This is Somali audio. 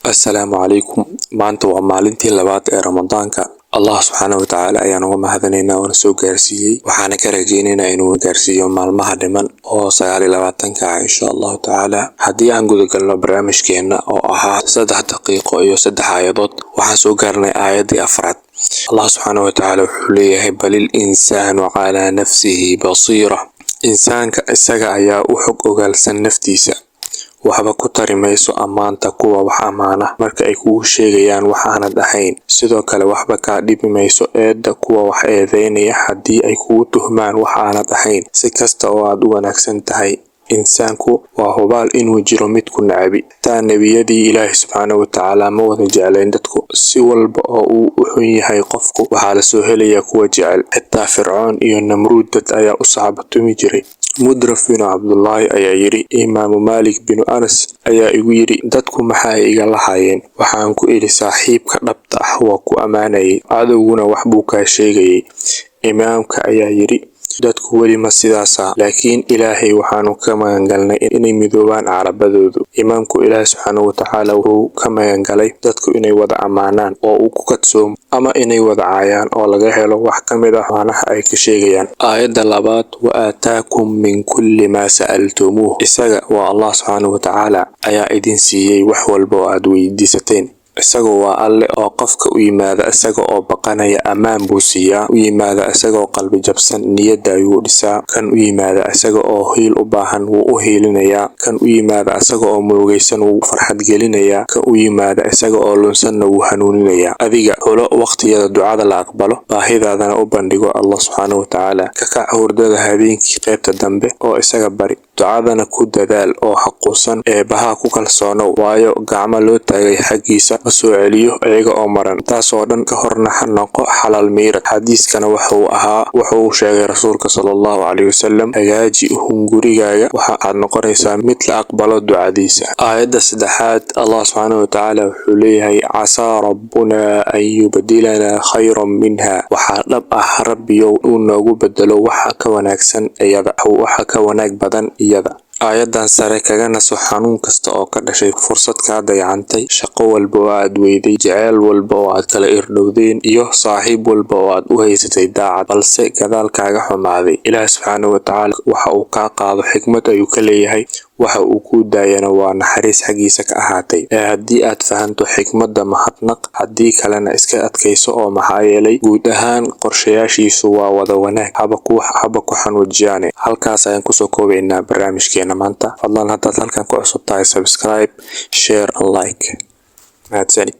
السلام عليكم. maanta waa maalintii labaad ee Ramadaanka. Allah subhanahu wa ta'ala ayaan uga mahadinaynaa oo soo gaarsiiyay. Waxaan ka rajaynaynaa inuu gaarsiiyo maalmaha dhiman oo 29 ah insha Allah ta'ala. Haddii aan guda galno barnaamijkeena oo ahaa 3 daqiiqo iyo 3 aayadood, waxaan soo gaarnay aayadii afraad. Allah subhanahu wa ta'ala wuxuu leeyahay balil insaanu ala nafsihi basira. Insaanka isaga ayaa u xog ogaalsan naftiisa. waxba ku tari mayso amaanta kuwa wax amaana marka ay kugu sheegayaan wax aanad ahayn. Sidoo kale waxba ka dhibi mayso eedda kuwa wax eedeynaya haddii ay kugu tuhmaan wax aanad ahayn. Si kasta oo aad u wanaagsan tahay, insaanku waa hubaal inuu jiro mid ku nacabi. taa nabiyadii Ilaahay subhanahu wa ta'ala ma wada jeclayn dadku. Si walba oo uu u xun yahay qofku, waxaa la soo helaya kuwa jecel. xitaa Fircoon iyo Namruud dad ayaa u saxabatumi jiray. Mudraf bin Abdullahi ayaa yiri, Imaamu Maalik bin Anas ayaa igu yiri, dadku maxay iga lahaayeen? Waxaan ku iri saaxiibka dhabta ah waa ku amaanayay, cadowguna wax buu ka sheegayay. Imaamka ayaa yiri, dadku weli ma sidaasa, laakiin Ilaahay waxaanu ka magangalnay inay midoobaan carabadoodu. Imaamku Ilaahay subhanahu wa ta'ala wuxuu ka magangalay dadku inay wada amaanaan oo uu ku kadsoomo ama inay wada caayaan oo laga helo wax ka mid ah waanaha ay ka sheegayaan. aayadda labaad, wa aataakum min kulli ma sa'altumuh. isaga waa Allah subhanahu wa ta'ala ayaa idin siiyay wax walba oo aad weydiisateen. isaga waa alle oo qofka u yimaada isaga oo baqanaya amaan buu siiyaa. u yimaada isaga oo qalbi jabsan niyadda ayuu dhisaa. kan u yimaada isaga oo hiil u baahan wuu u hiilinayaa. kan u yimaada isaga oo murugaysan wuu farxad gelinayaa. kan u yimaada isaga oo lunsanna wuu hanuuninayaa. adiga xulo waqtiyada ducada la aqbalo, baahidaadana u bandhigo Allah subhanahu wa ta'ala. ka kac hurdada habeenkii qaybta dambe oo isaga bari. ducadana ku dadaal oo xaquusan baha ku kalsoono, waayo gacmo loo taagay xaggiisa soo celiyo ayaga oo maran. taas oo dhan ka horna noqo xalaal miirad. xadiiskana wuxuu sheegay rasuulka sallallahu alayhi wasallam, hagaaji hungurigaaga waxa aad noqonaysaa mid la aqbalo ducadiisa. aayadda saddexaad, Allah subhanahu wa ta'ala wuxuu leeyahay, casaa rabbuna an yubdilana khayran minha. waxaa dhab ah rabbiyow uu noogu bedelo waxa ka wanaagsan iyada, waxa ka wanaag badan iyada. aayadan sare kaga naso xanuun kasta oo ka dhashay fursad ka dayacantay, shaqo walba oo aad weyday, jacayl walba oo aad kala irdhowdeen, iyo saaxiib walba oo aad u haysatay daacad balse gadaalkaaga xumaaday. Ilaahay subhanahu wa ta'ala waxa uu ka qaado xikmad ayuu ka leeyahay, waxa uu ku daayana waa naxariis xagiisa ka ahaatay. haddii aad fahanto xikmadda, mahadnaq, haddii kalena iska adkayso oo maxaa yeelay guud ahaan qorshayaashiisu waa wada wanaag. haba ku xanuujiyaane. halkaas ayaan kusoo koobaynaa barnaamijkeena maanta. fadlan haddaad halkan ku cusub tahay, subscribe, share and like. mahadsanid.